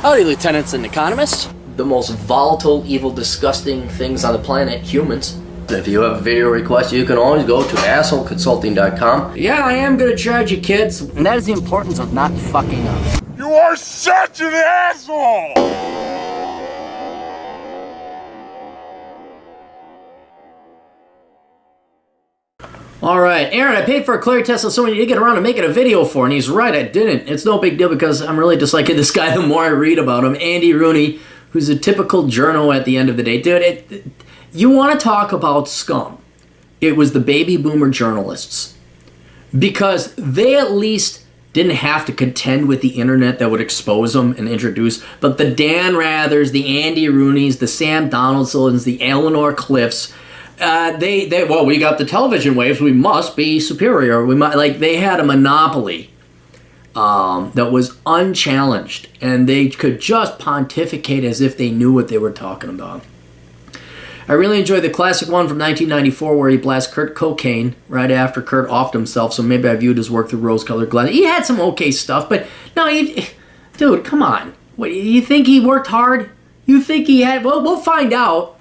Howdy, lieutenants and economists. The most volatile, evil, disgusting things on the planet, humans. If you have a video request, you can always go to assholeconsulting.com. Yeah, I am gonna charge you, kids. And that is the importance of not fucking up. You are such an asshole! Alright, Aaron, I paid for a Clarey test on someone you didn't get around to making a video for, and he's right, I didn't. It's no big deal because I'm really disliking this guy the more I read about him. Andy Rooney, who's a typical journo at the end of the day. Dude, you want to talk about scum. It was the baby boomer journalists. Because they at least didn't have to contend with the internet that would expose them and introduce. But the Dan Rathers, the Andy Rooneys, the Sam Donaldsons, the Eleanor Cliffs, we got the television waves, we must be superior. They had a monopoly that was unchallenged, and they could just pontificate as if they knew what they were talking about. I really enjoyed the classic one from 1994 where he blasts Kurt Cocaine right after Kurt offed himself, so maybe I viewed his work through rose-colored glasses. He had some okay stuff, but no, dude, come on. What, you think he worked hard? You think he had... Well, we'll find out.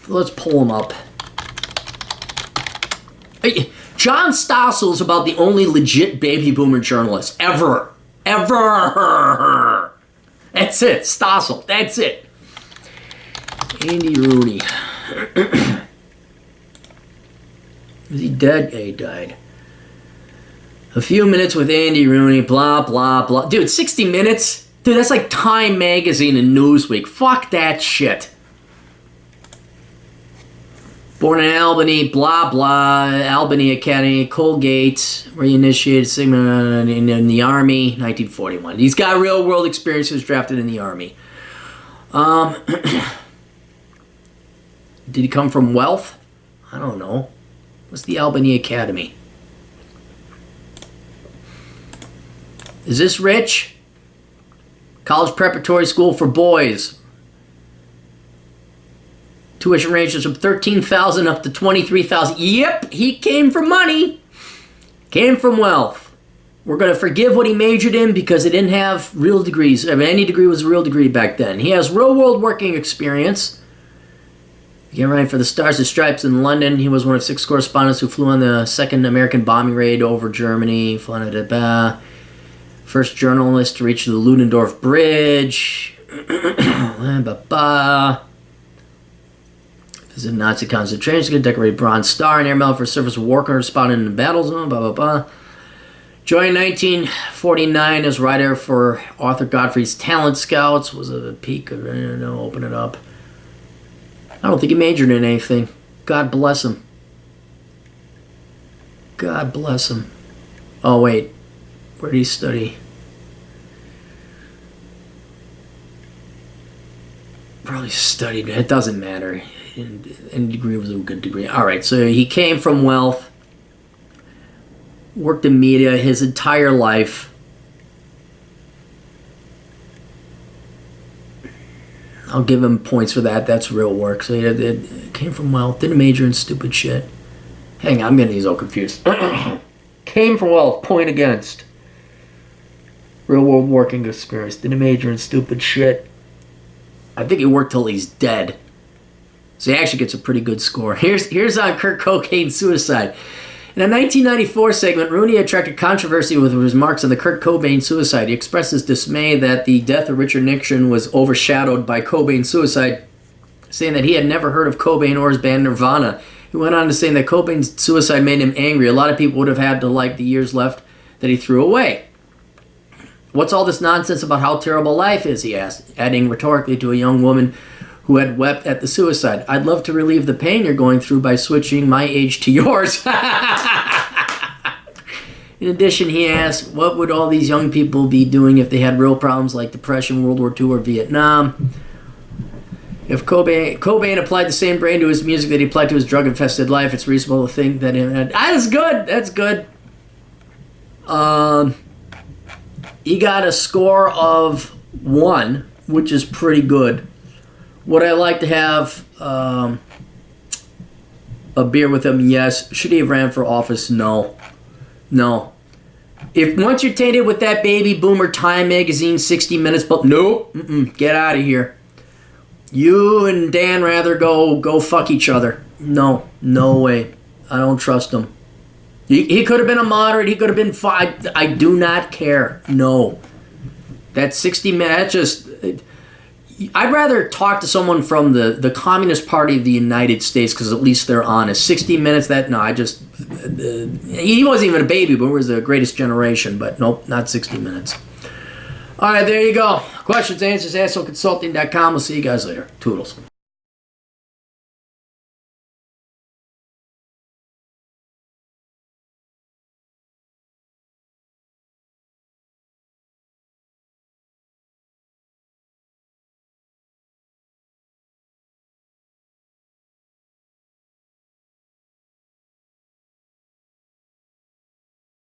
Let's pull him up. John Stossel is about the only legit baby boomer journalist ever. Ever. That's it. Stossel. That's it. Andy Rooney. Is he dead? Yeah, he died. A few minutes with Andy Rooney. Blah, blah, blah. Dude, 60 minutes? Dude, that's like Time Magazine and Newsweek. Fuck that shit. Born in Albany, blah, blah, Albany Academy, Colgate, where he initiated Sigma in the Army, 1941. He's got real-world experience. He was drafted in the Army. Did he come from wealth? I don't know. What's the Albany Academy? Is this rich? College preparatory school for boys. Tuition ranges from $13,000 up to $23,000. Yep, he came from money. Came from wealth. We're going to forgive what he majored in because he didn't have real degrees. I mean, any degree was a real degree back then. He has real-world working experience. Began writing for the Stars and Stripes in London. He was one of 6 correspondents who flew on the second American bombing raid over Germany. First journalist to reach the Ludendorff Bridge. Visited Nazi concentration camp, decorated Bronze Star and Air Medal for service war correspondent in the battle zone, blah, blah, blah. Joined 1949 as writer for Arthur Godfrey's Talent Scouts. Was a peak of, open it up. I don't think he majored in anything. God bless him. God bless him. Oh, wait. Where did he study? Probably studied. It doesn't matter. Any degree was a good degree. All right, so he came from wealth, worked in media his entire life. I'll give him points for that. That's real work. So he came from wealth, didn't major in stupid shit. Hang on, I'm getting these all confused. Came from wealth, point against. Real world working experience, didn't major in stupid shit. I think he worked till he's dead. So he actually gets a pretty good score. Here's on Kurt Cobaine's suicide. In a 1994 segment, Rooney attracted controversy with his remarks on the Kurt Cobain suicide. He expressed his dismay that the death of Richard Nixon was overshadowed by Cobain's suicide, saying that he had never heard of Cobain or his band Nirvana. He went on to say that Cobain's suicide made him angry. A lot of people would have had to like the years left that he threw away. What's all this nonsense about how terrible life is, he asked, adding rhetorically to a young woman who had wept at the suicide. I'd love to relieve the pain you're going through by switching my age to yours. In addition, he asked, what would all these young people be doing if they had real problems like depression, World War II, or Vietnam? If Cobain applied the same brain to his music that he applied to his drug-infested life, it's reasonable to think that... That's good. That's good. He got a score of 1, which is pretty good. Would I like to have a beer with him? Yes. Should he have ran for office? No. No. If once you're tainted with that baby boomer Time magazine 60 Minutes, but nope, get out of here. You and Dan Rather go fuck each other. No way. I don't trust him. He could have been a moderate. He could have been fine. I do not care. No. That 60 minutes, just... I'd rather talk to someone from the Communist Party of the United States because at least they're honest. 60 minutes, he wasn't even a baby boomer, he was the greatest generation, but nope, not 60 minutes. All right, there you go. Questions, answers, assholeconsulting.com. We'll see you guys later. Toodles.